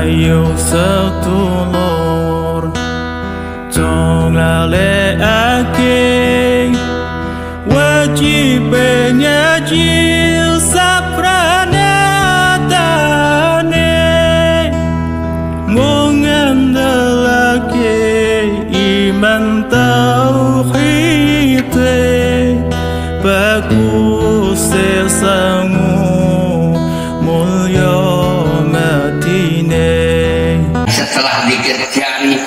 ayo setulur lalekake wajib nyajil sapranatane mengandelake iman tauhide bagus sesangu mulya matine. Setelah zikir jari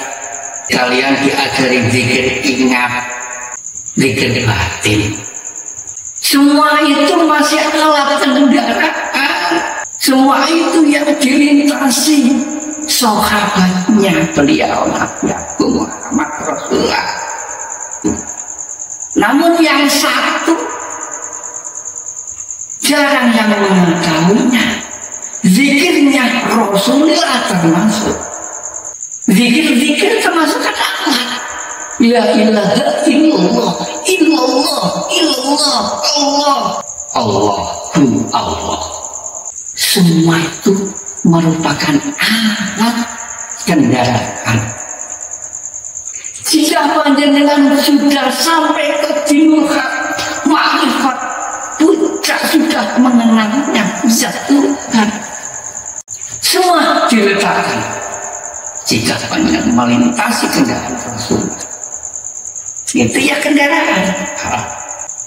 kalian diajari zikir ingat, zikir batin. Semua itu masih alat kendaraan. Semua itu yang dilintasi sahabatnya beliau Nabi Muhammad Rasulullah. Namun yang satu jarang yang mengetahuinya. Zikirnya Rasulullah termasuk. Zikir-zikir termasuk kata La ilaha illallah, illallah, illallah, Allah, Allahu Allah. Semua itu merupakan alat kendaraan. Jika panjenengan sudah sampai ke jiwa makrifat, puncak sudah mengenalnya zat Tuhan. Semua diletakkan. Jika panjenengan melintasi kendaraan Rasul, itu ya kendaraan.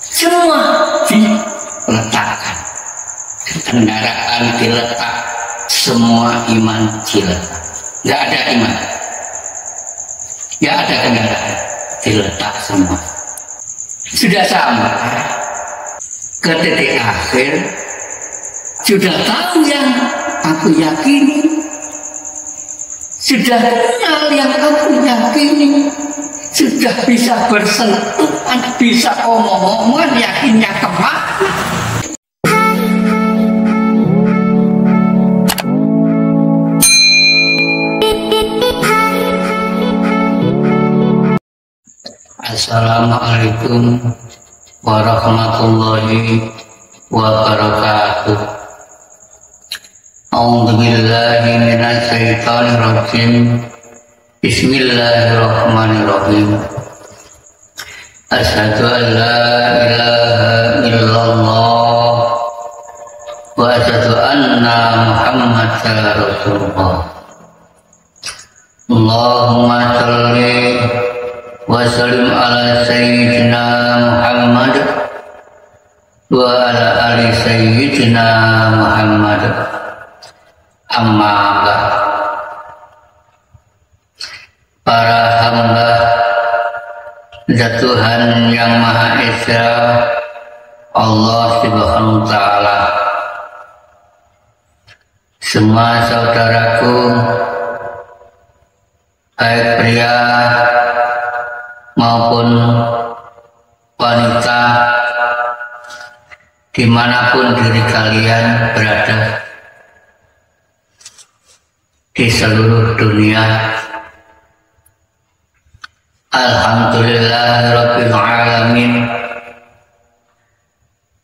Semua diletakkan. Kendaraan diletak, semua iman diletak. Nggak ada iman, nggak ada kendaraan, diletak semua. Sudah sampai ke titik akhir, sudah tahu yang aku yakini, sudah kenal yang aku yakini, sudah bisa bersentuhan, bisa omong-omongan, yakinnya kemana. Assalamualaikum warahmatullahi wabarakatuh. A'udzubillahi minasyaitonir rajim. Bismillahirrahmanirrahim. Asyhadu an la ilaha illallah wa asyhadu anna Muhammadar Rasulullah. Allahumma shalli wa sallim ala sayyidina Muhammad wa ala ali sayyidina Muhammad. Amma ba'd. Para hamba zat Tuhan yang Maha Esa, Allah Subhanahu wa Ta'ala, semua saudaraku, baik pria maupun wanita, dimanapun diri kalian berada di seluruh dunia, alhamdulillahirabbil alamin,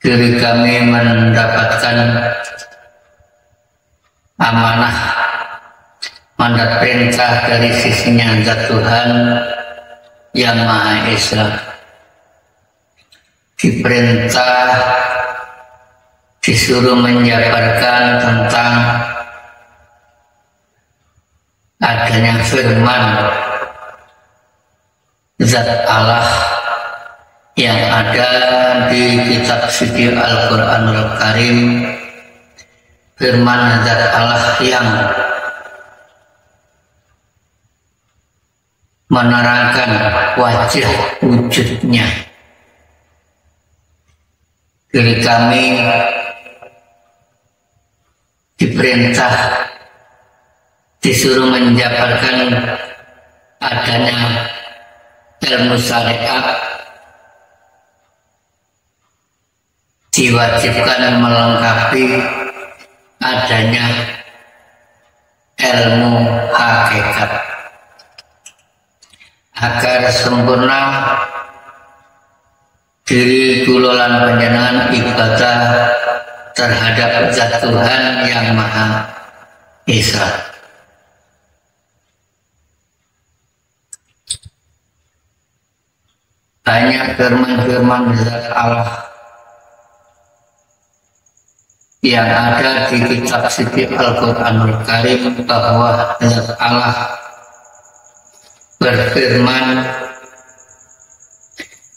diri kami mendapatkan amanah mandat perintah dari sisinya zat Tuhan yang Maha Esa, diperintah, disuruh menjabarkan tentang adanya firman zat Allah yang ada di kitab suci Al-Quranul Karim, firman zat Allah yang menerangkan wajah wujudnya. Diri kami diperintah, disuruh menjabarkan adanya ilmu syariat, diwajibkan melengkapi adanya ilmu hakikat agar sempurna diri kulolan panjenengan ibadah terhadap zat Tuhan yang Maha Esa. banyak firman-firman zat Allah yang ada di kitab suci Al-Quranul Karim bahwa zat Allah berfirman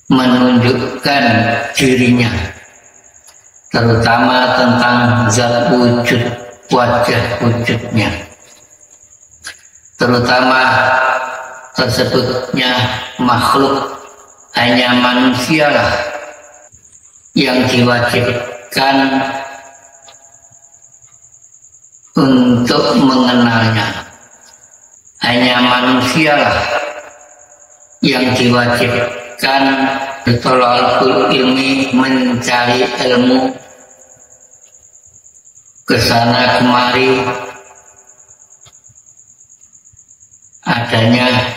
menunjukkan dirinya, terutama tentang zat wujud, wajah wujudnya, terutama tersebutnya makhluk hanya manusialah yang diwajibkan untuk mengenalnya. Hanya manusialah yang diwajibkan bertolakul ilmi, mencari ilmu kesana kemari, adanya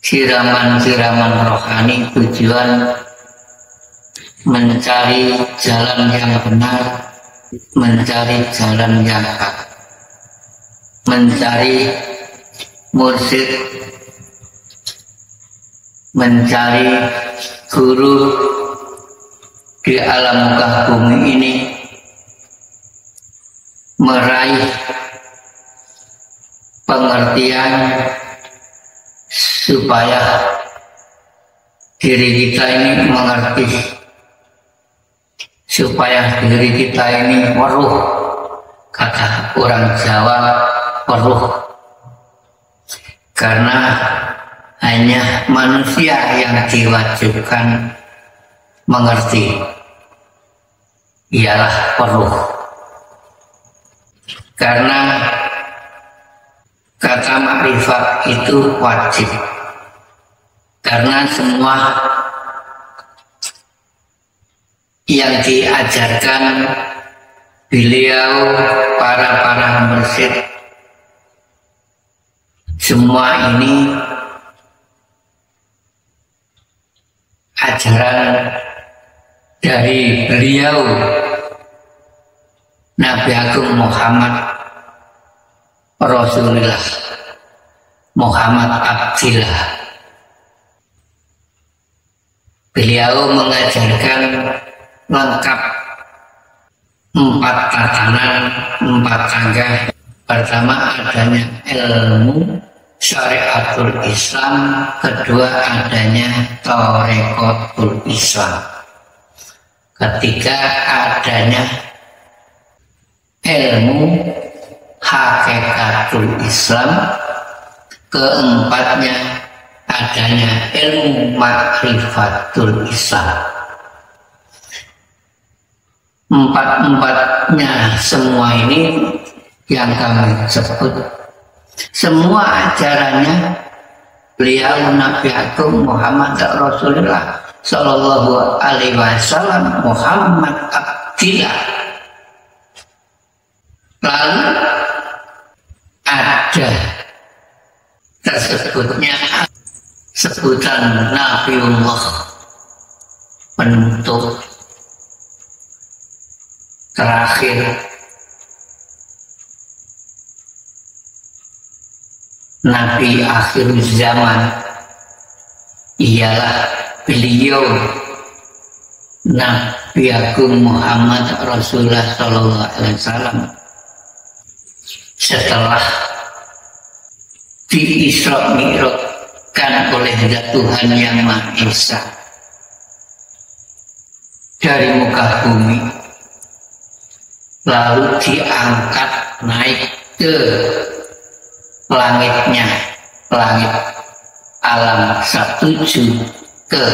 siraman-siraman rohani, tujuan mencari jalan yang benar, mencari jalan yang hak, mencari mursyid, mencari guru di alam muka bumi ini, meraih pengertian supaya diri kita ini mengerti, supaya diri kita ini weruh, kata orang Jawa, weruh, karena hanya manusia yang diwajibkan mengerti, ialah weruh. Karena kata makrifat itu wajib, karena semua yang diajarkan beliau, para mursyid, semua ini ajaran dari beliau Nabi Agung Muhammad Rasulullah Muhammad Abdillah. Beliau mengajarkan lengkap 4 tatanan, 4 tangga. Pertama adanya ilmu syariatul Islam, kedua adanya thariqatul Islam, ketiga adanya ilmu hakikatul Islam, keempatnya adanya ilmu makrifatul Islam. 4-4-nya semua ini yang kami sebut, semua ajarannya beliau Nabi Agung Muhammad Rasulullah Sallallahu Alaihi Wasallam Muhammad Abdillah. Lalu ada tersebutnya sebutan Nabiullah, penutup terakhir, Nabi akhir zaman, ialah beliau Nabi Agung Muhammad Rasulullah Sallallahu Alaihi Wasallam setelah di Isra Mi'rajkan oleh Tuhan Yang Maha Esa dari muka bumi, lalu diangkat naik ke langitnya, langit alam 17, ke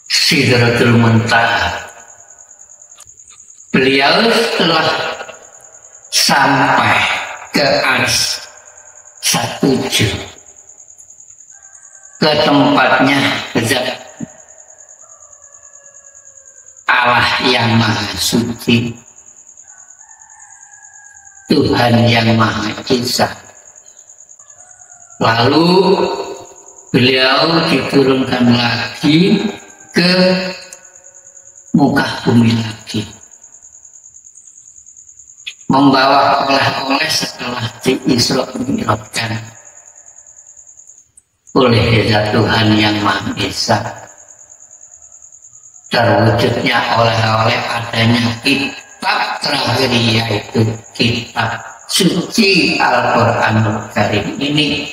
Sidratul Muntaha. Beliau setelah sampai ke Arsy 17, ke tempatnya zat Allah yang Maha Suci, Tuhan Yang Maha Esa. Lalu beliau diturunkan lagi ke muka bumi lagi. membawa oleh-oleh setelah diisra mi'rajkan oleh Zat Tuhan yang Maha Esa. Terwujudnya oleh-oleh adanya kitab terakhir, yaitu kitab suci Al-Quranul Karim ini.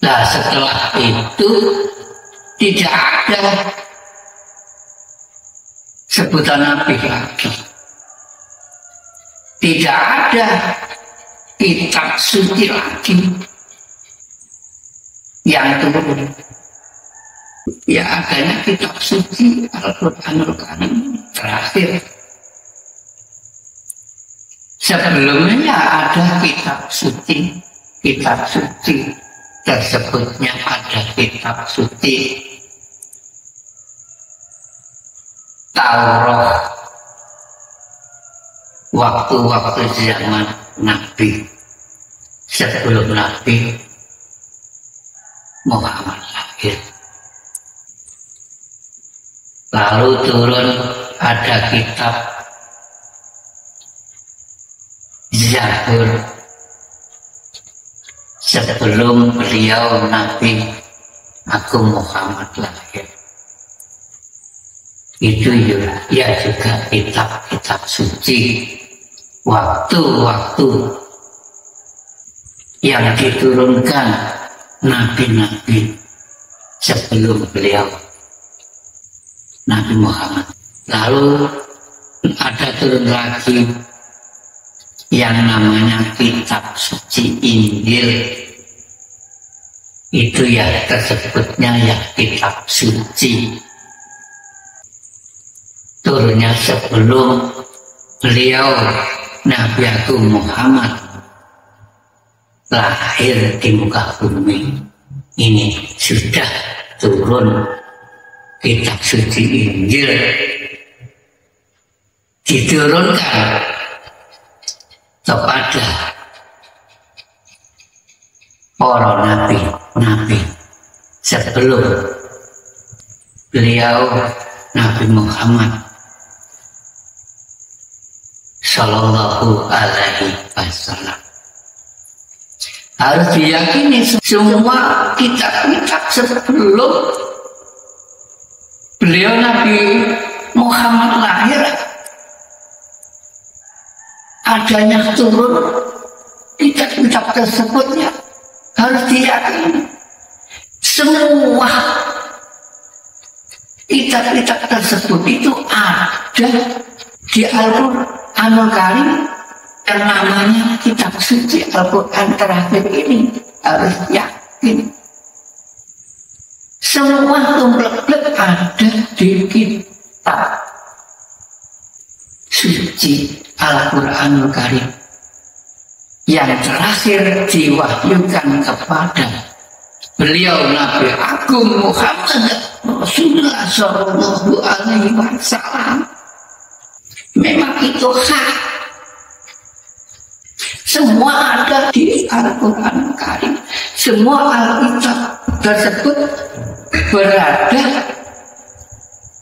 Nah, setelah itu tidak ada sebutan Nabi lagi. Tidak ada kitab suci lagi yang turun. Ya, adanya kitab suci Al-Quranul Karim terakhir. Sebelumnya ada kitab suci tersebutnya ada kitab suci Taurat waktu-waktu zaman Nabi, sebelum Nabi Muhammad lahir. Lalu turun ada kitab Zabur sebelum beliau Nabi Agung Muhammad lahir. Itu ya juga kitab-kitab suci waktu-waktu yang diturunkan nabi-nabi sebelum beliau Nabi Muhammad. Lalu ada turun lagi yang namanya kitab suci Injil. Itu ya tersebutnya ya kitab suci. Turunnya sebelum beliau Nabi Agung Muhammad lahir di muka bumi. Ini sudah turun kitab suci Injil, diturunkan kepada para nabi sebelum beliau Nabi Muhammad Sallallahu Alaihi Wasallam. Harus diyakini semua kitab-kitab sebelum beliau Nabi Muhammad lahir adanya turun kitab-kitab tersebutnya harus diyakini. Semua kitab-kitab tersebut itu ada di Al-Quranul Karim yang namanya kitab suci Al-Quran terakhir ini. Harus yakin semua tumplek ada di kitab suci Al-Quranul Karim yang terakhir diwahyukan kepada beliau Nabi Agung Muhammad Rasulullah Sallallahu Alaihi Wasallam. Memang itu hak. Semua ada di Al-Quran Karim. Semua Alkitab tersebut berada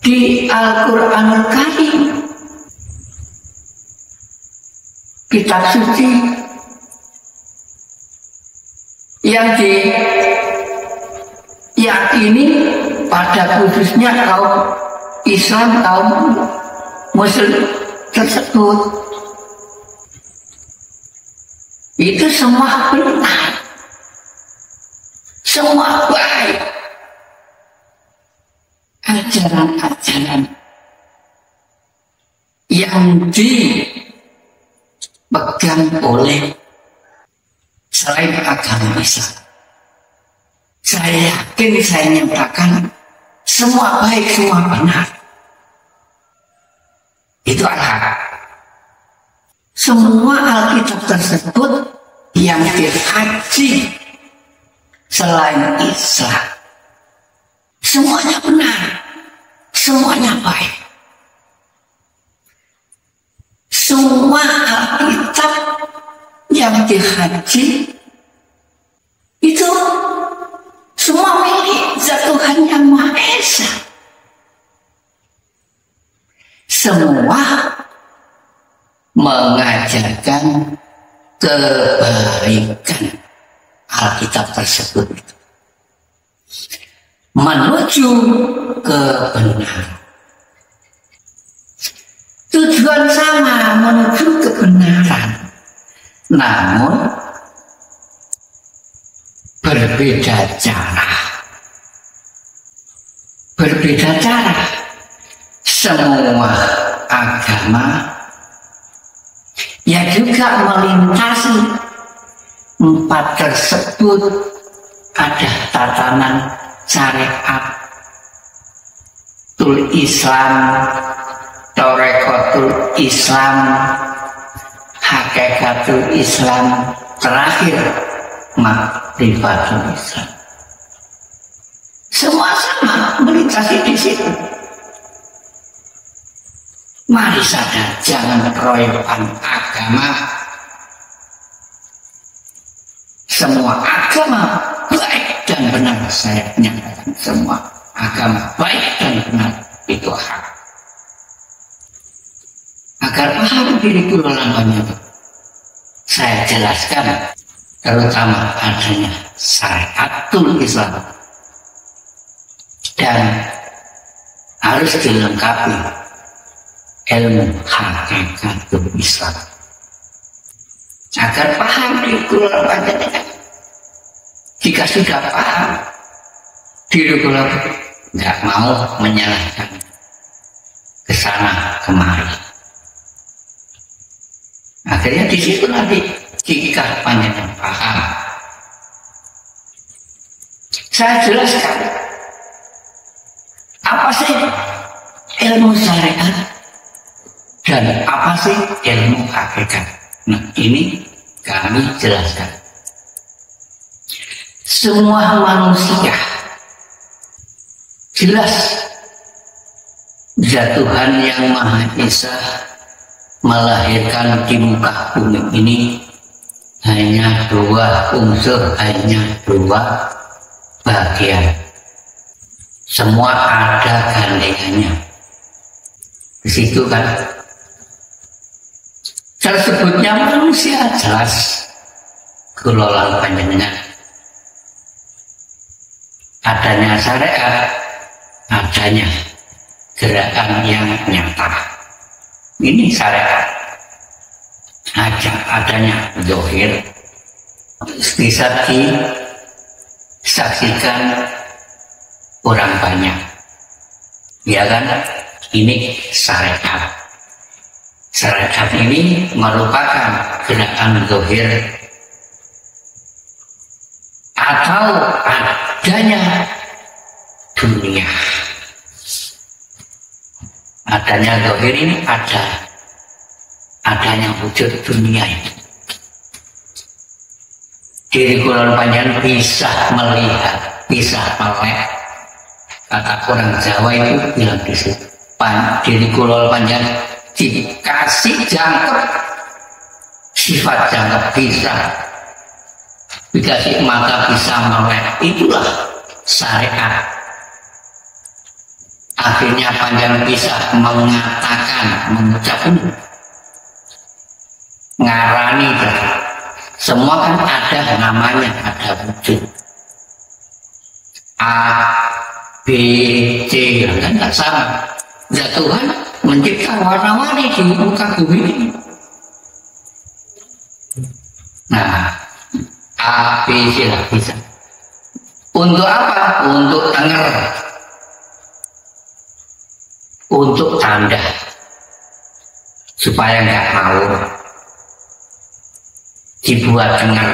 di Al-Quran Karim. Kitab suci yang diyakini pada khususnya kaum Islam, kaum Muslim tersebut. Itu semua benar, semua baik. Ajaran-ajaran yang dipegang oleh selain agama Islam. Saya yakin, saya nyatakan semua baik, semua benar. Itu al-haq. Semua Alkitab tersebut yang dikaji selain Islam, semuanya benar, semuanya baik. Semua Alkitab yang dikaji itu semua milik Zat Tuhan yang Maha Esa. Semua mengajarkan kebaikan. Alkitab tersebut menuju kebenaran. Tujuan sama, menuju kebenaran, namun berbeda cara. Berbeda cara. Semua agama ya juga melintasi empat tersebut. Ada tatanan syariat, tul Islam, Torekotul Islam, Hakikatul Islam, terakhir Makrifatul Islam. Semua sama melintasi di situ. Mari sadar, jangan keroyokan agama. Semua agama baik dan benar. Saya nyatakan semua agama baik dan benar, itu hak. Agar paham diri lamanya, saya jelaskan terutama adanya syariatul Islam dan harus dilengkapi ilmu hakikatul Islam. Agar paham diri lamanya. Jika sudah paham diri nggak mau menyalahkan kesana kemari. Akhirnya di situ nanti jika panjang paham, saya jelaskan apa sih ilmu syariat dan apa sih ilmu hakikat. Nah, ini kami jelaskan. Semua manusia jelas zat Tuhan yang Maha Esa melahirkan di muka bumi ini hanya dua unsur, hanya dua bagian. Semua ada gandengannya. Di situ kan tersebutnya manusia jelas kelola panjenengan. Adanya syariat, adanya gerakan yang nyata. Ini syariat. Adanya zahir bisa disaksikan orang banyak. Ya kan? Ini syariat. Syariat ini merupakan gerakan zahir atau adanya dunia. Adanya zahir ini adanya wujud dunia itu. Diri kulon panjang bisa melihat, bisa melek. Kata orang Jawa itu bilang di situ. Diri kulon panjang dikasih jangkep, sifat jangkep bisa. Dikasih mata bisa melek, itulah syariat. Akhirnya panjang bisa mengatakan, mengucapkan, ngarani, semua kan ada namanya, ada wujud. A, B, C, kan tak sama. Ya Tuhan mencipta warna-warni di muka bumi ini. Nah, A, B, C lah bisa. Untuk apa? Untuk denger. Untuk tanda. Supaya nggak mau dibuat dengar,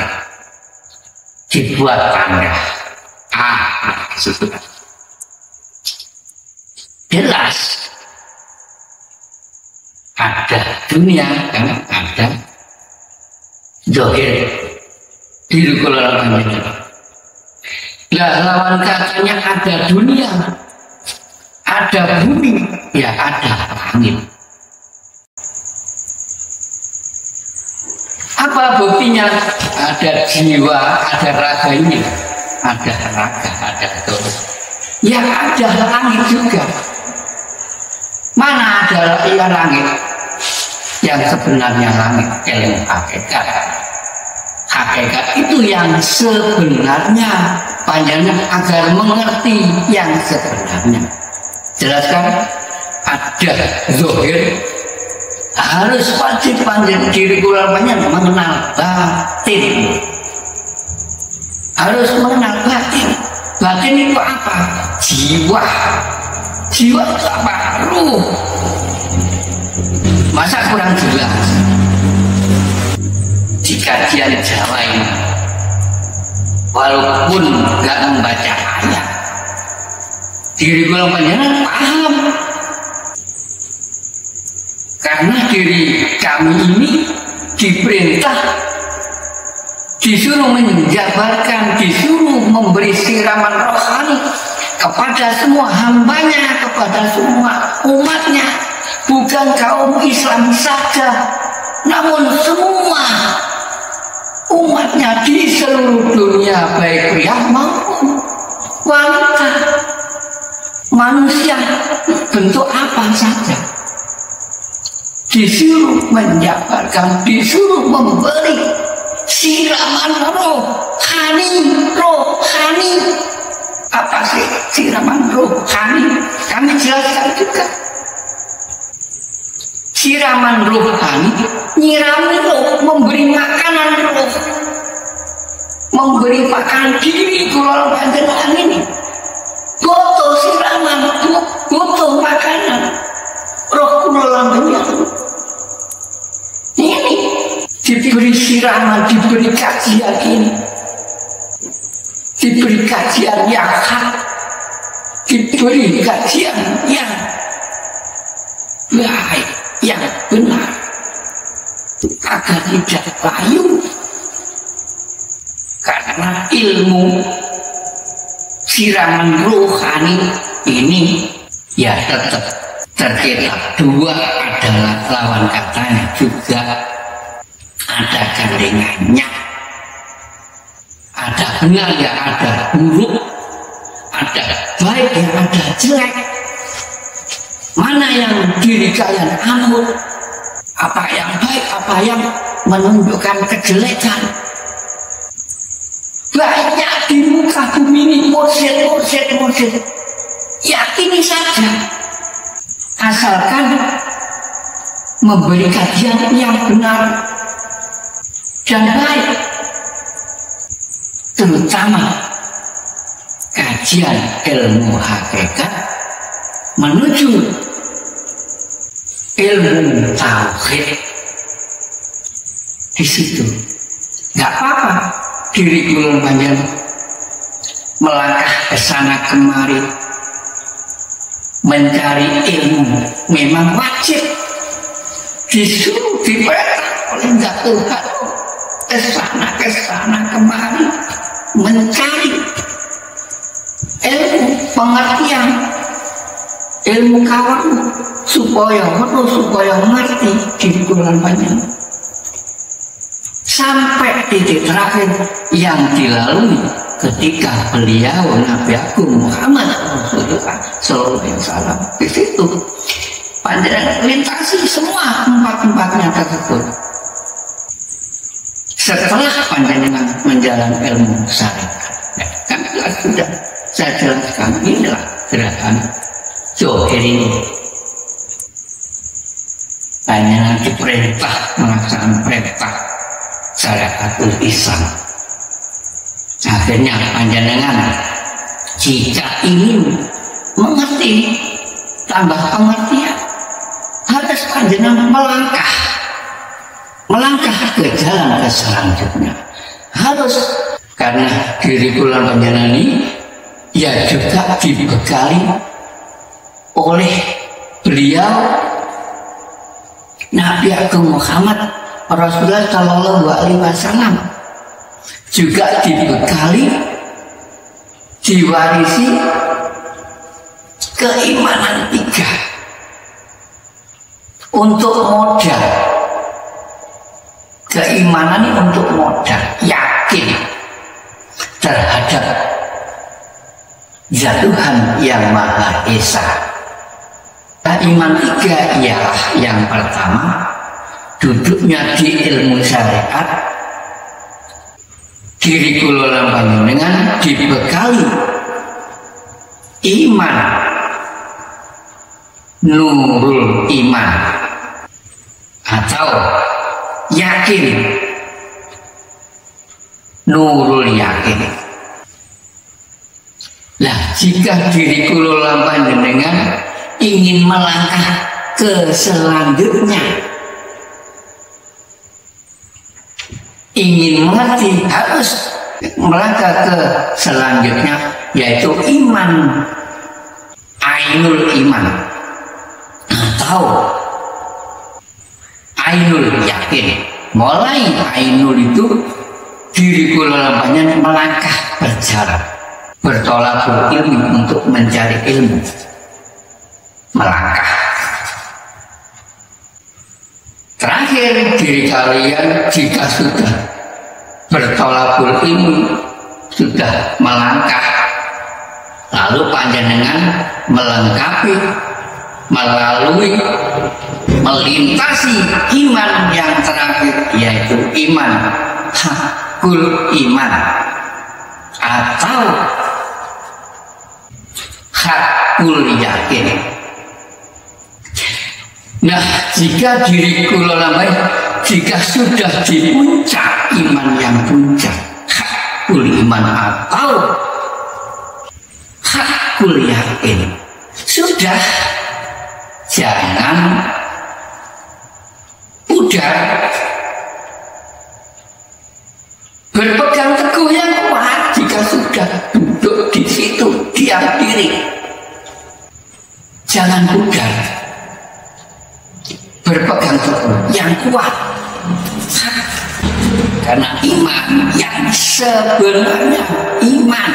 dibuat tanda. Sudah. Jelas. Ada dunia, kan? Ada zahir. Diri kelolaan ini. Lah lawan katanya ada dunia, ada bumi, ya ada langit. Apa buktinya? Ada jiwa, ada raganya, ada raga, ada terus. Ya ada langit juga. Mana ada langit? yang sebenarnya langit, ilmu hakikat. Hakikat itu yang sebenarnya, panjangnya agar mengerti yang sebenarnya. Jelaskan, ada zahir, harus wajib panjang diri kulalpannya mengenal batin. Harus mengenal batin. Batin itu apa? Jiwa. Jiwa itu apa? Ruh. Masa kurang jelas? Di kajian Jawa ini, walaupun nggak membaca ayat, diri golongan panjenengan paham. Karena diri kami ini diperintah, disuruh menjabarkan, disuruh memberi siraman rohani kepada semua hambanya, kepada semua umatnya. Bukan kaum Islam saja, namun semua umatnya di seluruh dunia, baik pria maupun wanita, manusia bentuk apa saja, disuruh menjabarkan, disuruh memberi siraman rohani. Apa sih siraman rohani? Kami jelaskan juga. Siraman rohani, nyirami roh, memberi makanan roh, memberi makan diri kulon panjenengan ini. Butuh siraman, butuh makanan roh kulon panjenengan ini. Diberi siraman, diberi kajian ini, diberi kajian yang hak, diberi kajian yang baik, yang benar, agar tidak layu. Karena ilmu siraman rohani ini ya tetap tercetak dua, adalah lawan katanya juga ada gandengannya, ada benar ya ada buruk, ada baik ya ada jelek. Mana yang diri kalian anut? Apa yang baik, apa yang menunjukkan kejelekan? Banyak di muka bumi ini mursyid. Yakini saja, asalkan memberi kajian yang benar dan baik, terutama kajian ilmu hakikat menuju ilmu tauhid. Di situ nggak apa-apa diri kulon panjenengan melangkah ke sana kemari mencari ilmu, memang wajib, disuruh diperintah oleh Tuhan ke sana kemari mencari ilmu, pengertian, ilmu kawan supaya ngerti diri kulon panjenengan sampai titik terakhir yang dilalui ketika beliau Nabi Agung Muhammad Rasulullah Sallallahu Alaihi Wasallam. Di situ panjenengan lintasi semua tempat-tempatnya tersebut. Setelah panjenengan menjalani ilmu syariat, kan sudah saya jelaskan, inilah gerakan Johir ini. Panjenengan diperintah melaksanakan perintah syariatul Islam. Akhirnya panjenengan jika ingin mengerti, tambah pengertian, harus panjenengan melangkah ke jalan ke selanjutnya. Harus, karena diri kulon panjenengan ini ya juga dibekali oleh beliau Nabi Agung Muhammad Rasulullah Sallallahu Alaihi Wasallam, juga dibekali, diwarisi keimanan 3 untuk modal. Keimanan ini untuk modal, yakin terhadap Zat Tuhan yang Maha Esa. Iman 3 ialah yang pertama, duduknya di ilmu syariat, diri kula panjenengan dibekali iman, nurul iman, atau yakin, nurul yakin. Lah jika diri kula panjenengan ingin melangkah ke selanjutnya, ingin mengerti, harus melangkah ke selanjutnya, yaitu iman, ainul iman, atau ainul yakin. Mulai ainul itu diri kula panjenengan melangkah berjalan, bertolak ilmu untuk mencari ilmu, melangkah. Terakhir, diri kalian jika sudah bertolakul ilmu, sudah melangkah, lalu panjenengan melengkapi, melalui, melintasi iman yang terakhir, yaitu iman hakul iman atau hakul yakin. Nah, jika diri kula jika sudah di puncak iman yang puncak, hakul iman atau hakul yakin, sudah, jangan pudar, berpegang teguh yang kuat. Jika sudah duduk di situ, diam diri, jangan pudar, berpegang teguh yang kuat. Karena iman yang sebenarnya, iman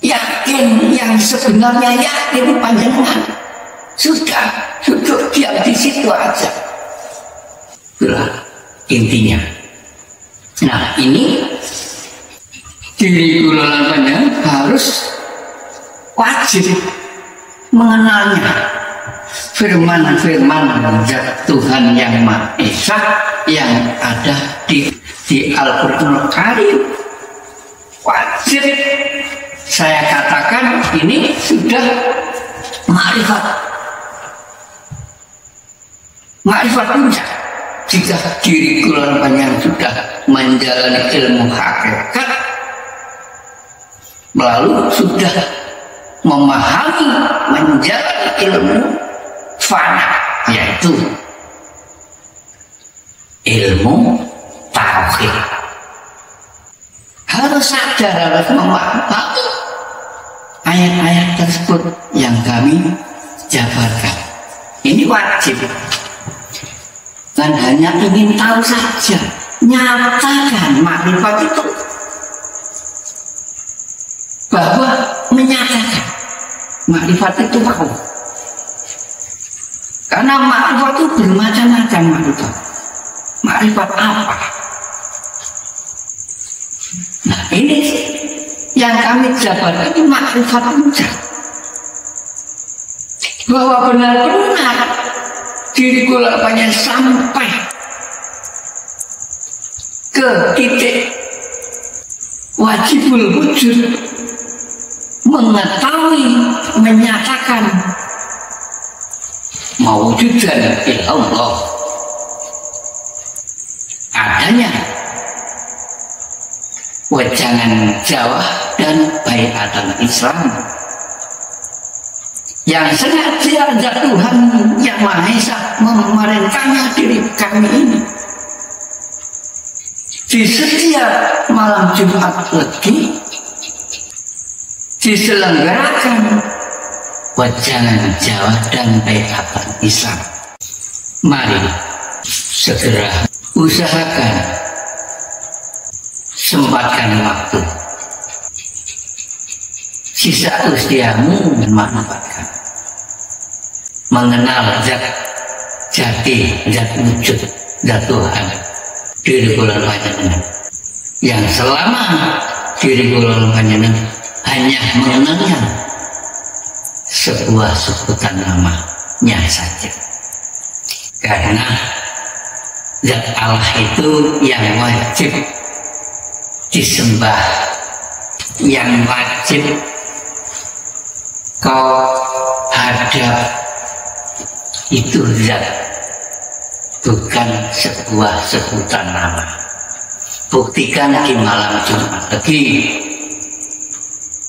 yakin yang sebenarnya, yakin panjenengan sudah duduk diam di situ aja. Itulah intinya. Nah, ini diri kula panjenengan harus wajib mengenalnya. Firman-firman zat Tuhan yang Maha Esa yang ada di Al-Qur'anul Karim, wajib saya katakan ini sudah ma'rifat puncak. Jika diri kula panjenengan sudah menjalani ilmu hakikat, lalu sudah memahami, menjalani ilmu fana, yaitu ilmu tauhid, harus sadar, harus memahami ayat-ayat tersebut yang kami jabarkan. Ini wajib. Dan hanya ingin tahu saja, nyatakan makrifat itu, bahwa menyatakan makrifat itu tahu. Karena makrifat itu bermacam-macam makrifat. Makrifat apa? Nah, ini yang kami jabarkan, ini makrifat puncak. Bahwa benar-benar diri kula panjenengan sampai ke titik wajibul wujud, mengetahui, menyatakan mawujudan illallah, adanya wejangan Jawa dan baiatan Islam yang sengaja Tuhan yang Maha Esa memerintahnya diri kami ini di setiap malam Jumat Legi diselenggarakan wejangan Jawa dan baiatan Islam. Mari segera usahakan, sempatkan waktu, sisa usiamu manfaatkan, mengenal zat jati, zat wujud, zat Tuhan diri kula panjenengan, yang selama diri kula panjenengan hanya mengenalnya sebuah sebutan namanya saja. Karena zat Allah itu yang wajib disembah, yang wajib kau hadap, itu zat, bukan sebuah sebutan nama. Buktikan di malam Jumat Legi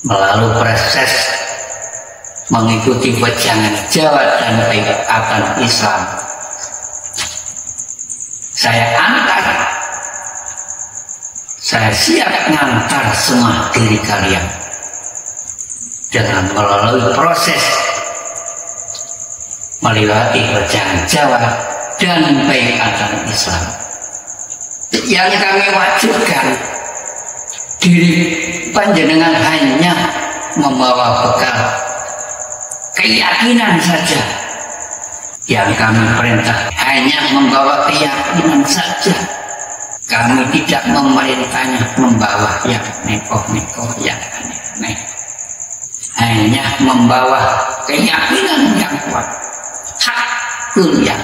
melalui proses mengikuti wejangan Jawa dan Baiatan Islam. Saya antar, saya siap ngantar semua diri kalian dengan melalui proses melewati wejangan Jawa dan Baiatan Islam. Yang kami wajibkan, diri panjenengan hanya membawa bekal keyakinan saja. Yang kami perintah hanya membawa keyakinan saja. Kami tidak memerintahnya membawa yang nekoh-nekoh, yang aneh-aneh. Hanya membawa keyakinan yang kuat, hakul yang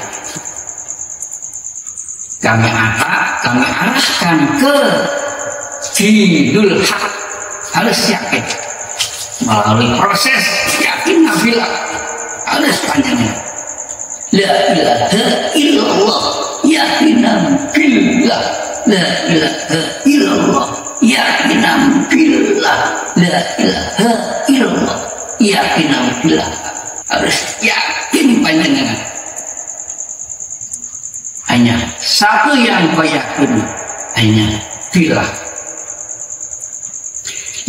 kami arahkan ke dinul hak, harus yakin melalui proses yakin nabilah, harus panjangnya la ilaha illallah yakinan billah, la ilaha illallah yakinan billah, la ilaha illallah yakinan billah, harus yakin panjangnya. Hanya satu yang kau yakini, hanya billah.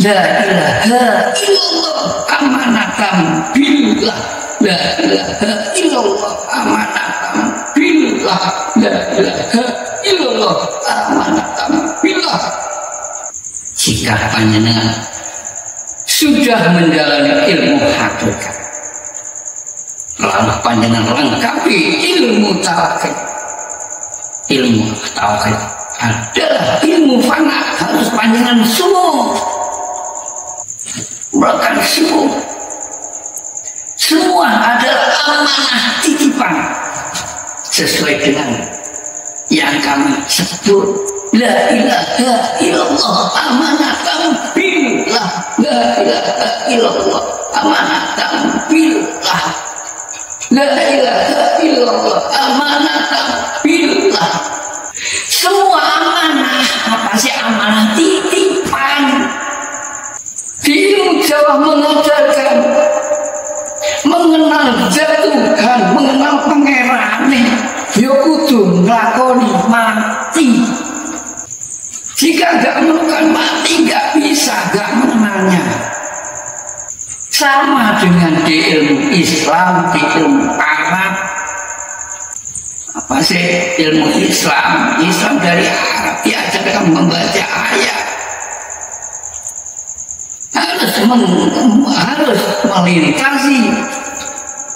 La ilaha illallah amanatan billah, la ilaha illallah amanatan billah, la ilaha illallah amanatan billah. Jika panjenengan sudah menjalani ilmu hakikat, lalu panjenengan lengkapi ilmu tauhid. Ilmu tauhid adalah ilmu fana, harus panjangan sungguh, bahkan sungguh. Semua adalah amanah titipan sesuai dengan yang kami sebut. La ilaha illallah amanatan billah, la ilaha illallah amanatan billah, la ilaha illallah amanatan billah. Semua amanah, apa sih amanah? Titipan. Di ilmu Jawa mengajarkan mengenal zat Tuhan, mengenal pangerane, ya kudu nglakoni mati. Jika gak menemukan mati, gak bisa, gak mengenalnya. Sama dengan di ilmu Islam, di ilmu Arab. Apa sih ilmu Islam? Islam dari Arab diajarkan membaca ayat. Harus melintasi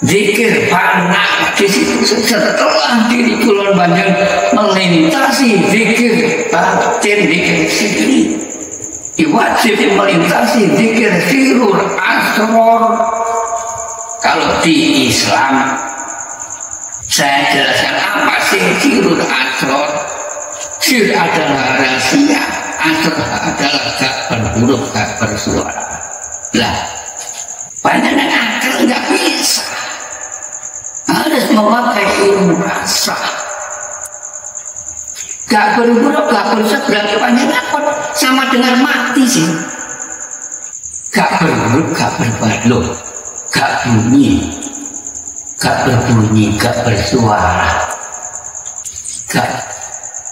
zikir fana. Di situ setelah diri kulon banyak melintasi zikir batin, zikir sirri, wajib melintasi zikir sirrul asror. Kalau di Islam saya jelaskan apa sih sirrul asror. Sir adalah rahasia, asror adalah gak berhuruf, gak bersuara. Lah, banyak yang akal nggak bisa, harus memakai ilmu rasa. Gak berhuruf, gak bersuara, berarti banyak akal sama dengan mati sih. Gak berhuruf, gak berbalok, gak bunyi, gak berbunyi, gak bersuara, gak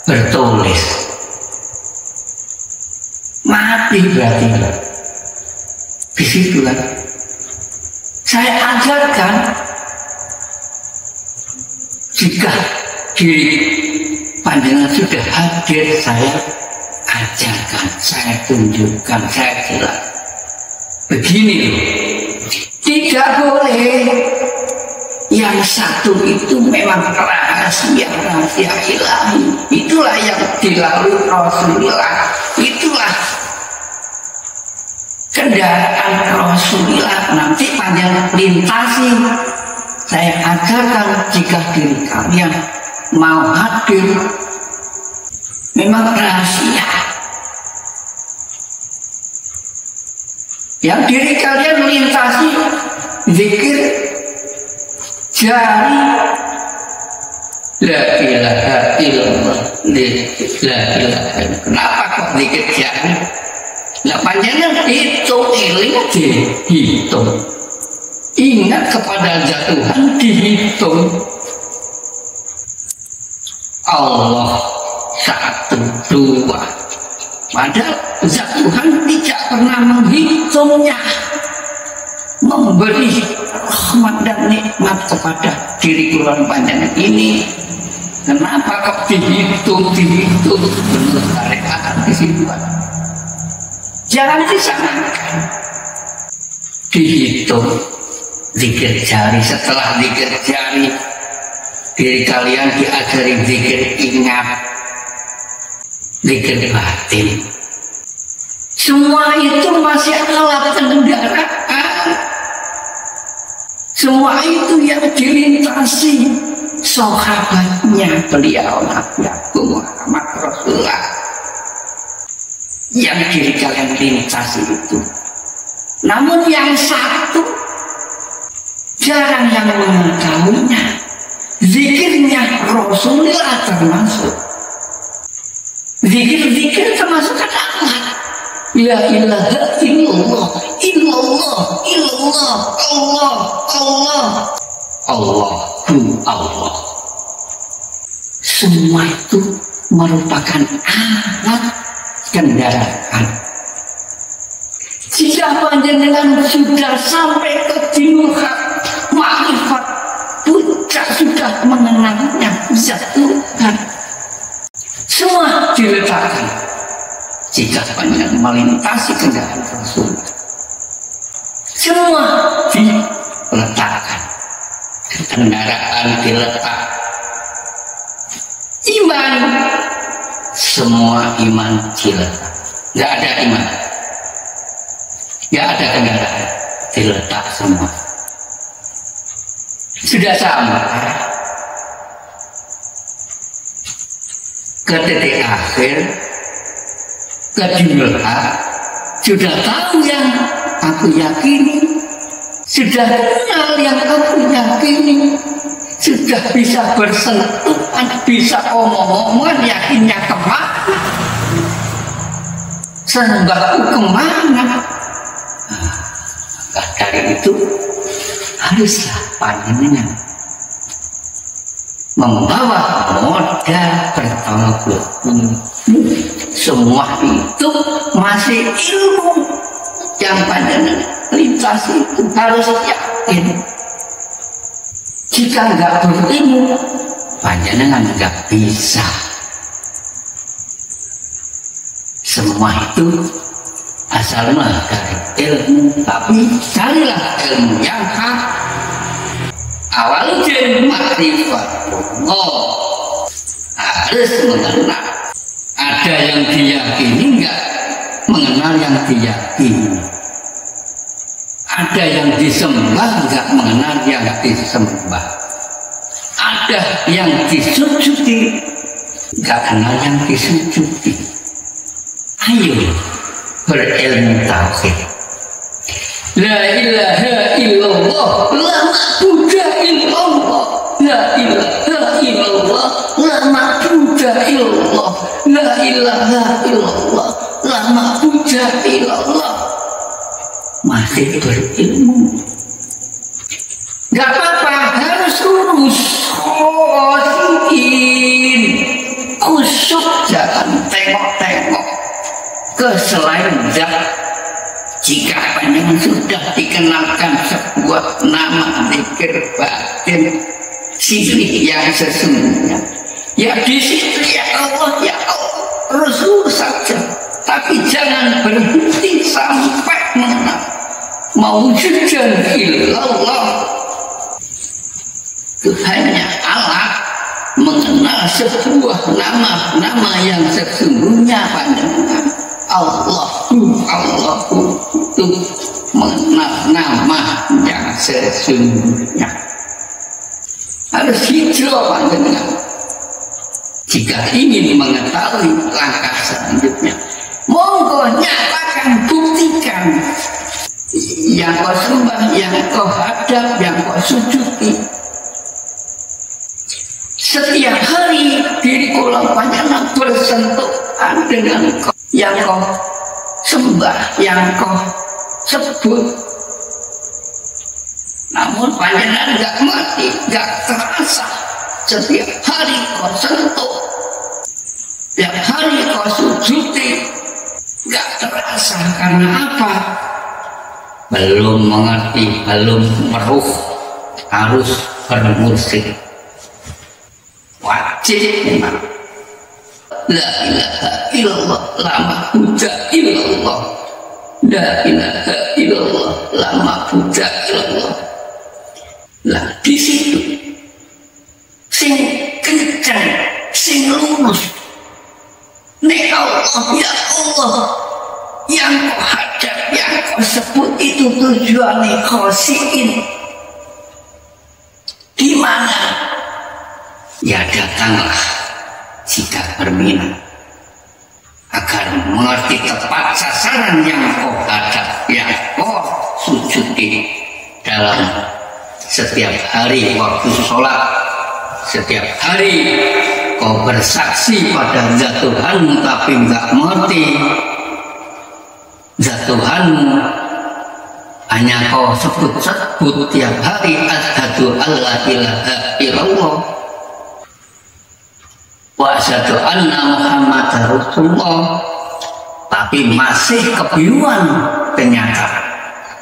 bertulis, mati berarti. Di situ kan saya ajarkan, jika diri pandangan sudah hadir, saya ajarkan, saya tunjukkan, saya jelas. Begini loh, tidak boleh yang satu itu memang rahasia ilahi. Itulah yang dilalui Rasulullah, itulah kendaraan Rasulullah. Nanti panjang lintasi, saya ajarkan jika diri kalian mau hadir memang rahasia. Yang diri kalian melintasi zikir jari la ilaha illallah, la ilaha illallah. Kenapa kok zikir jari? Lah panjangnya hitung, eling dihitung, ingat kepada zat Tuhan dihitung. Allah satu dua, padahal zat Tuhan tidak pernah menghitungnya, memberi rahmat dan nikmat kepada diri Quran panjang ini. Kenapa kok dihitung menurut syariat di situ? Jangan disamakan. Dihitung zikir jari, setelah zikir jari diri kalian diajari zikir ingat, zikir batin. Semua itu masih alat kendaraan. Semua itu yang dilintasi sahabatnya beliau Nabi Muhammad Rasulullah. Yang diri kalian lintasi itu. Namun yang satu jarang yang mengetahuinya. Zikirnya Rasulullah termasuk. Zikir termasuk kata-kata. La ilaha illallah, illallah, illallah, Allah, Allah, Allah. Semua itu merupakan alat kendaraan. Jika panjenengan sudah sampai ke dinuhak makrifat, puncak sudah mengenalnya zat Tuhan, semua diletakkan. Jika panjenengan melintasi kendaraan Rasulullah, semua diletakkan. Kendaraan diletak. Iman, semua iman diletak. Nggak ada iman, nggak ada kendaraan, diletak semua. Sudah sama ke titik akhir, ke dunia, sudah tahu yang aku yakini, sudah kenal yang aku yakini, sudah bisa bersentuhan, bisa omong-omongan, yakinnya kemana, sembahku kemana. Nah, dari itu haruslah panjenengan membawa modal bertawakal. Semua itu masih ilmu yang panjenengan lintasi itu harus yakin. Jika nggak berilmu, panjenengan nggak bisa. Semua itu asalnya dari ilmu, tapi carilah ilmu yang hak. Awalnya makrifat Allah, harus mengenal. Ada yang diyakini enggak mengenal yang diyakini. Ada yang disembah enggak mengenal yang disembah. Ada yang disujudi enggak kenal yang disujudi. Ayo berilmu tauhid. La ilaha illallah, la ma'budu illallah. La ilaha illallah, la ma'budu illallah. La ilaha illallah, la ma'budu illallah. Masih berilmu. Gak apa-apa, harus lurus. Khusyuk, jangan tengok-tengok ke selain zat. Jika panjenengan sudah dikenalkan sebuah nama zikir batin sirih yang sesungguhnya, ya di situ ya Allah Rasul saja, tapi jangan berhenti sampai mengenal mawujudan illallah. Itu hanya alat mengenal sebuah nama yang sesungguhnya panjenengan. Allahu itu mengenal nama yang sesungguhnya. Harus hijrah panjenengan. Jika ingin mengetahui langkah selanjutnya, monggo nyatakan, buktikan yang kau sembah, yang kau hadap, yang kau sujudi. Setiap hari diri kula panjenengan bersentuhan dengan yang kau sembah, yang kau sebut. Namun panjenengan nggak mati, nggak terasa. Setiap hari kau sentuh, setiap hari kau sujudi, nggak terasa. Karena apa? Belum mengerti, belum meruh, harus bermursyid. Wajib memang. La ilaha illallah, la ma'budu illallah. La ilaha illallah, la ma'budu illallah. Lah di situ sing kencang, sing lurus. Nek Allah, ya Allah, yang kau hadap, yang kau sebut itu tujuannya khosiin. Di mana? Ya datanglah jika berminat agar mengerti tepat sasaran yang kau hadap, yang kau sujudi dalam setiap hari waktu sholat. Setiap hari kau bersaksi pada zat Tuhanmu tapi nggak mengerti zat Tuhanmu, hanya kau sebut-sebut tiap hari asyhadu alla ilaha illallah wa asyhadu anna muhammadar rasulullah, tapi masih kebingungan ternyata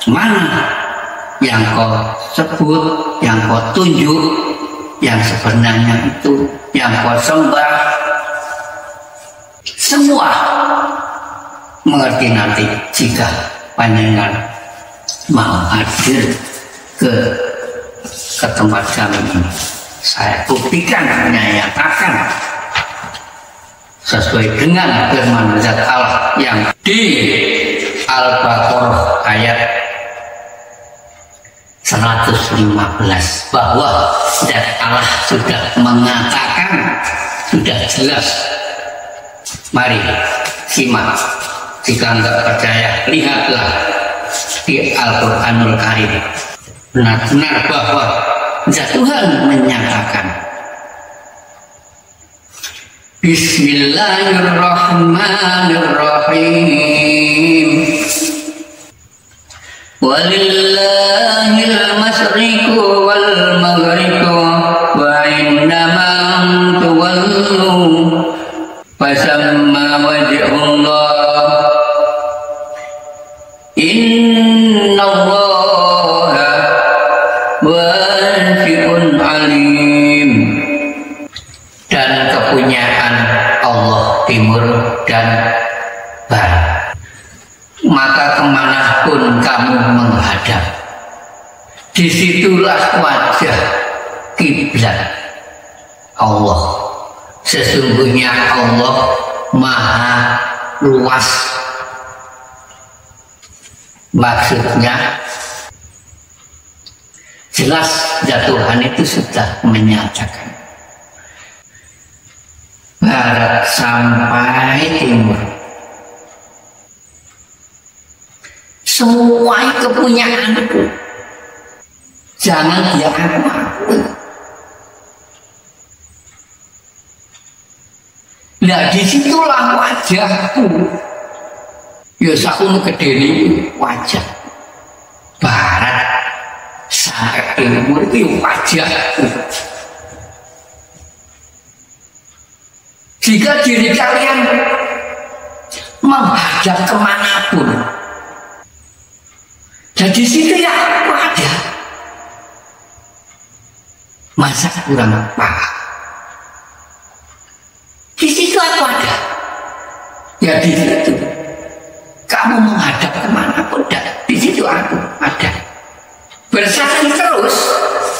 mana yang kau sebut, yang kau tunjuk, yang sebenarnya itu, yang kau sembah. Semua mengerti nanti jika panjenengan mau hadir ke tempat kami ini. Saya buktikan, menyatakan sesuai dengan firman zat Allah yang di Al-Baqarah ayat 115 bahwa zat Allah sudah mengatakan, sudah jelas. Mari simak, jika enggak percaya lihatlah di Al-Quranul Karim. Benar-benar bahwa zat Tuhan menyatakan Bismillahirrahmanirrahim. Walillahil masyriqu wal maghribu wa innama tuwallu fasamma wajhullah innallaha wasi'un alim. Dan kepunyaan Allah timur dan barat, maka kemanapun kamu menghadap, disitulah wajah kiblat Allah. Sesungguhnya Allah maha luas. Maksudnya jelas zat Tuhan itu sudah menyatakan barat sampai timur semua kepunyaanku, jangan dia aku. Nah disitulah wajahku. Ya sakunu gedene wajah. Barat sampai timur itu wajahku. Jika diri kalian menghadap kemanapun, dan di situ ya aku ada. Masa kurang paham? Di situ aku ada. Ya di situ. Kamu menghadap kemanapun, dan di situ aku ada. Bersaksi terus,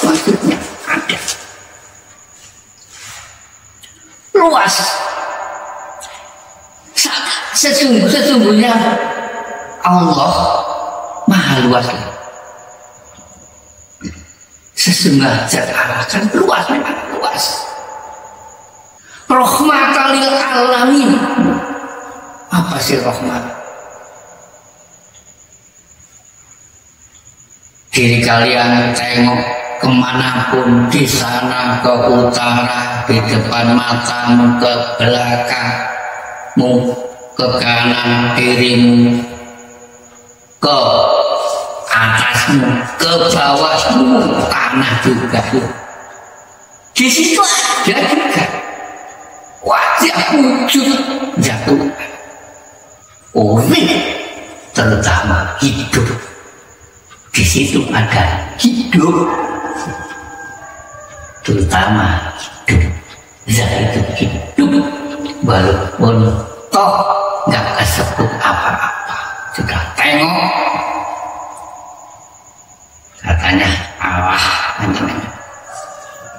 maksudnya ada. Luas. Sesungguhnya Allah maha luas. Sesungguhnya zat Allah kan luas, memang luas. rahmatan lil alamin. Apa sih rahmat? Diri kalian tengok kemanapun, di sana, ke utara, di depan matamu, ke belakangmu, ke kanan dirimu, ke atasmu, ke bawahmu, tanah juga. Di situ ada juga wajah wujud jatuh. Urip terutama hidup. Di situ ada hidup, terutama hidup. Zat itu hidup, walaupun toh nggak kesebut apa-apa. Sudah tengok, katanya Allah,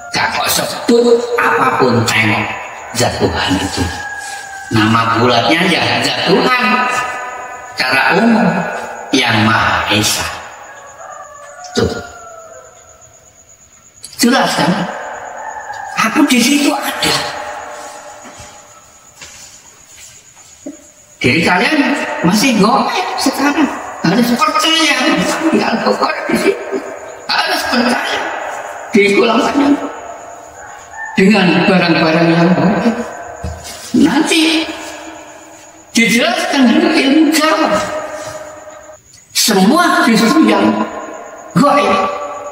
nggak kok sebut apapun, tengok zat Tuhan itu. Nama bulatnya ya zat Tuhan, cara umum yang Maha Esa. Tuh, jelas kan? Aku di situ ada. Jadi kalian masih goyah sekarang. Harus percaya di Al-Quran di situ. Harus percaya di ulangannya dengan barang-barang yang baik. Nanti dijelaskan dengan ilmu Jawa. Semua justru yang gaib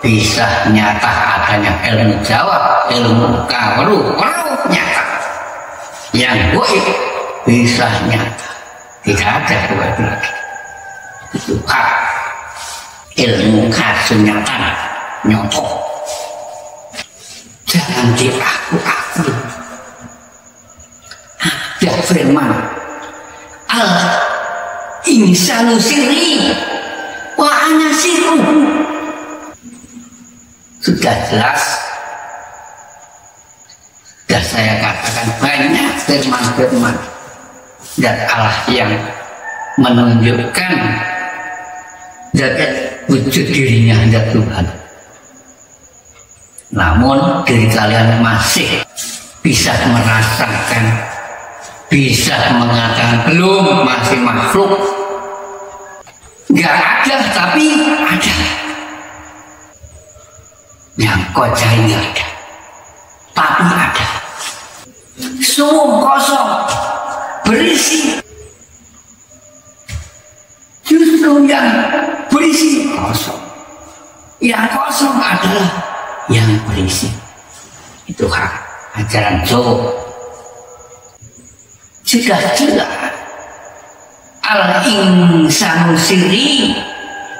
bisa nyata adanya ilmu Jawa, ilmu kawaru nyata. Yang gaib bisa nyata, tidak ada gaib lagi. Itu hak ilmu kasunyatan nyontok. Jangan diaku-aku. Ada firman al insanu sirri wa ana sirruhu. Sudah jelas, sudah saya katakan banyak firman-firman dan Allah yang menunjukkan zat wujud dirinya zat Tuhan. Namun diri kalian masih bisa merasakan, bisa mengatakan belum, masih makhluk. Nggak ada tapi ada. Yang kau cari nggak ada, tapi ada. Semua kosong, berisi. Justru yang berisi kosong. Yang kosong adalah yang berisi. Itu hak ajaran Jawa. Sudah jelas. Al-insanu sirri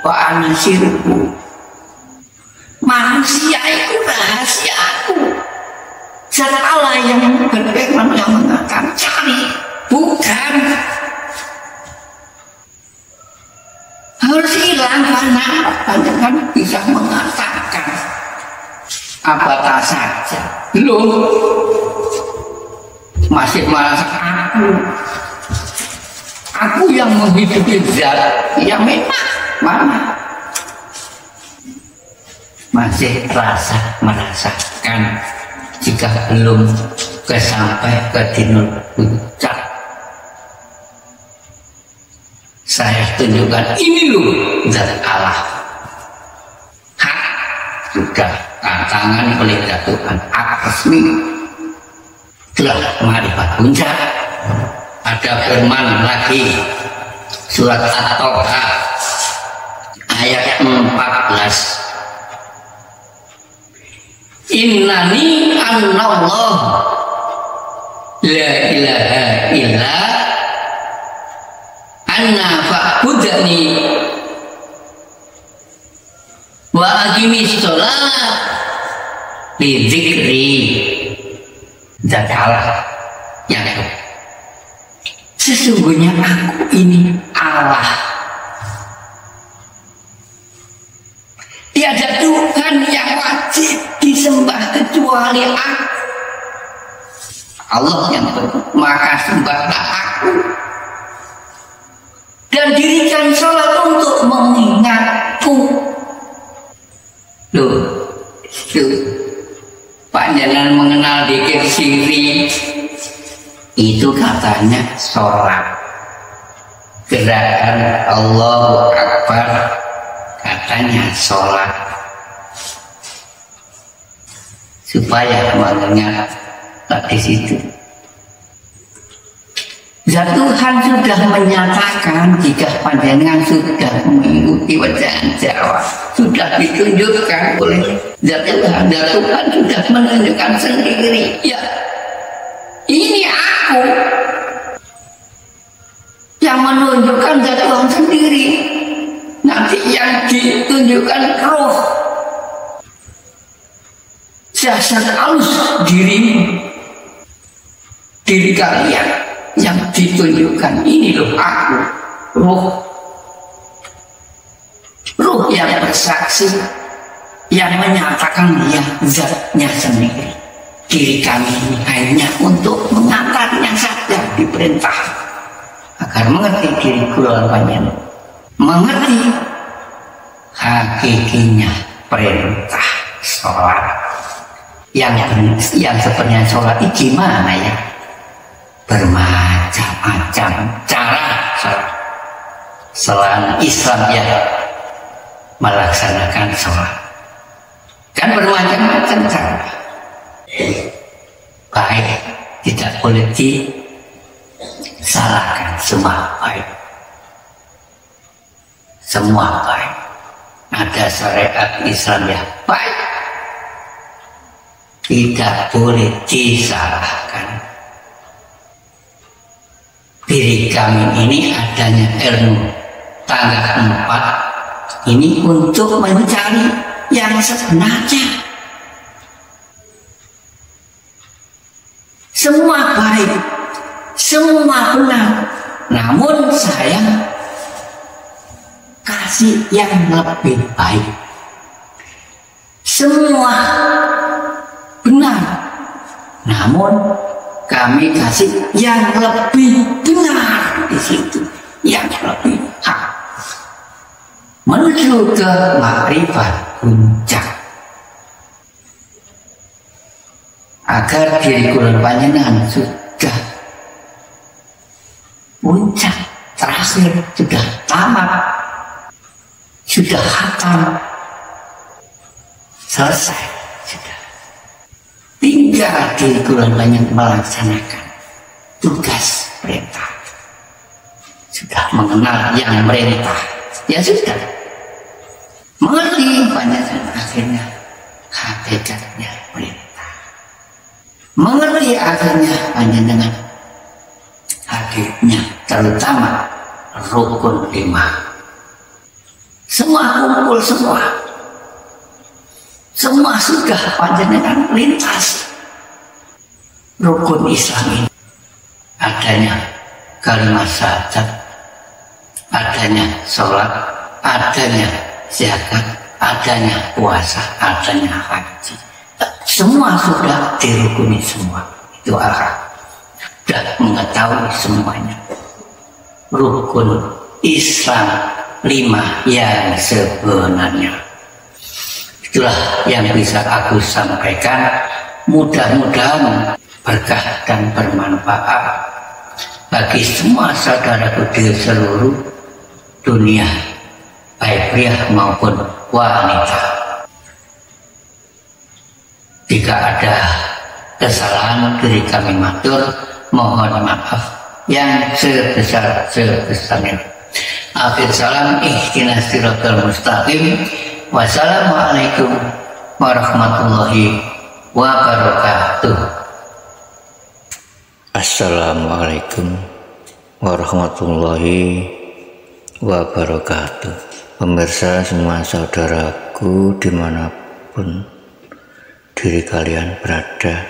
wa ana sirruhu. Manusia itu rahasiaku. Zat Allah yang berfirman yang mengatakan cari, bukan. Harus hilang karena panjangan bisa mengatakan apa saja. Belum masih merasa aku yang menghidupi zat yang memang mana. Masih merasakan jika belum sampai ke dinul puncak. Saya tunjukkan ini loh zat Allah. Hak juga tantangan oleh Tuhan resmi telah ma'rifat puncak. Ada firman lagi surat At-Taha ayat 14. Innani anallah la ilaha illa anna fa'budani wa aqimis sholat li dzikri. Zat Allah yang sesungguhnya aku ini Allah. Tiada Tuhan yang wajib disembah kecuali aku. Allah yang maka sembahlah aku dan dirikan sholat untuk mengingatku. Loh, panjenengan mengenal dzikir siri Itu katanya sholat. Gerakan Allahu Akbar katanya sholat. Supaya mengingat di situ. Zat Tuhan sudah menyatakan jika panjenengan sudah mengikuti wejangan Jawa, sudah ditunjukkan oleh Zat Tuhan. Zat Tuhan sudah menunjukkan sendiri. Ya, ini aku yang menunjukkan Zat Tuhan sendiri. Nanti yang ditunjukkan roh, jasad halus dirimu, diri kalian. Yang ditunjukkan ini loh aku, roh yang bersaksi, yang menyatakan dia zatnya sendiri. Diri kami ini hanya untuk mengantarnya saja diperintah agar mengerti diri kula panjenengan, mengerti hakikinya perintah sholat. Yang sebenarnya sholat itu gimana ya? Bermacam-macam cara sholat. Selain Islam yang melaksanakan sholat, kan bermacam-macam cara. Baik, tidak boleh disalahkan, semua baik. Semua baik. Ada syariat Islam yang baik, tidak boleh disalahkan. Diri kami ini adanya ilmu tangga 4 ini untuk mencari yang sebenarnya. Semua baik, semua benar, namun saya kasih yang lebih baik. Semua benar, namun kami kasih yang lebih benar di situ, yang lebih hak, menuju ke makrifat puncak, agar diri kula panjenengan sudah puncak terakhir, sudah tamat, sudah khatam, selesai, sudah. Tinggal diri kula panjenengan melaksanakan tugas perintah. Sudah mengenal yang merintah, ya sudah mengerti panjenengan akhirnya hakikatnya perintah. Mengerti akhirnya panjenengan hakikatnya, terutama rukun 5. Semua kumpul semua sudah panjenengan lintas rukun Islam ini. Adanya kalimat syahadat, adanya sholat, adanya zakat, adanya puasa, adanya haji. Semua sudah dirukuni semua. Itu arah. Sudah mengetahui semuanya. Rukun Islam 5 yang sebenarnya. Itulah yang bisa aku sampaikan. Mudah-mudahan berkah dan bermanfaat bagi semua saudaraku di seluruh dunia, baik pria maupun wanita. Jika ada kesalahan diri kami matur, mohon maaf yang sebesar-besarnya. Akhir salam, ihdinas siratal mustaqim. Wassalamualaikum warahmatullahi wabarakatuh. Assalamualaikum warahmatullahi wabarakatuh. Pemirsa semua saudaraku dimanapun diri kalian berada,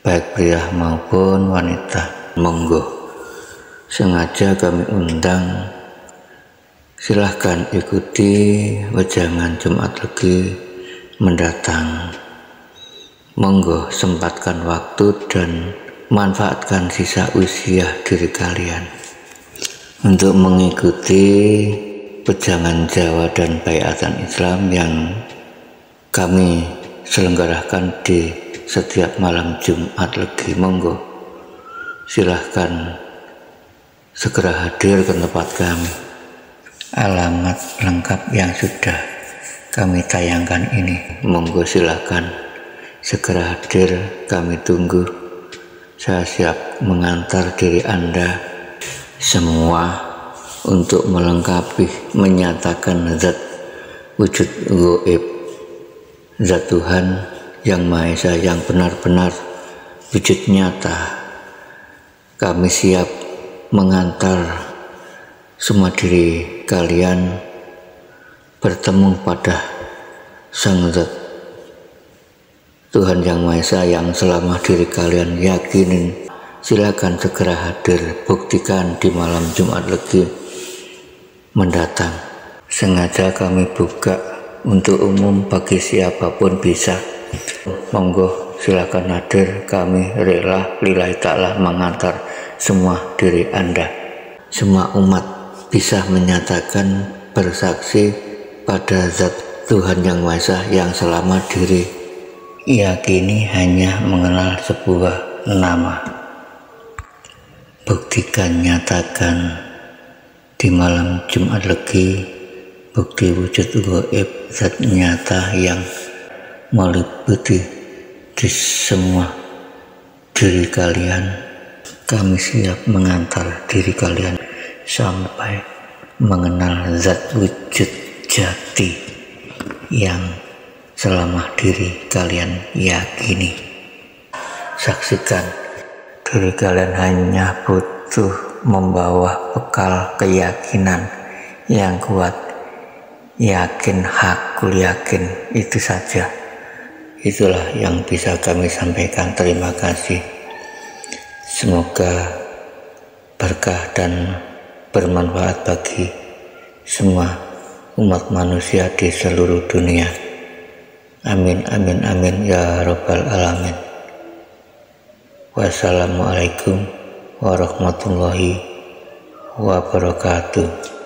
baik pria maupun wanita, monggo sengaja kami undang, silahkan ikuti wejangan Jumat Legi mendatang. Monggo sempatkan waktu dan manfaatkan sisa usia diri kalian untuk mengikuti wejangan Jawa dan Baiatan Islam yang kami selenggarakan di setiap malam Jumat Legi. Monggo silahkan segera hadir ke tempat kami. Alamat lengkap yang sudah kami tayangkan ini, monggo silahkan segera hadir, kami tunggu. Saya siap mengantar diri Anda semua untuk melengkapi, menyatakan zat wujud gaib, zat Tuhan yang Maha Esa yang benar-benar wujud nyata. Kami siap mengantar semua diri kalian bertemu pada Sang Zat Tuhan yang Maha Esa yang selama diri kalian yakinin. Silakan segera hadir, buktikan di malam Jumat Legi mendatang. Sengaja kami buka untuk umum, bagi siapapun bisa. Monggo silakan hadir, kami rela lillahi ta'ala mengantar semua diri Anda. Semua umat bisa menyatakan, bersaksi pada zat Tuhan yang Maha Esa yang selama diri yakini hanya mengenal sebuah nama. Buktikan, nyatakan di malam Jumat Legi, bukti wujud gaib zat nyata yang meliputi di semua diri kalian. Kami siap mengantar diri kalian sampai mengenal zat wujud jati yang selama diri kalian yakini. Saksikan, diri kalian hanya butuh membawa bekal keyakinan yang kuat, yakin, hakul yakin, itu saja. Itulah yang bisa kami sampaikan. Terima kasih. Semoga berkah dan bermanfaat bagi semua umat manusia di seluruh dunia. Amin, amin, amin, ya Rabbal Alamin. Wassalamualaikum warahmatullahi wabarakatuh.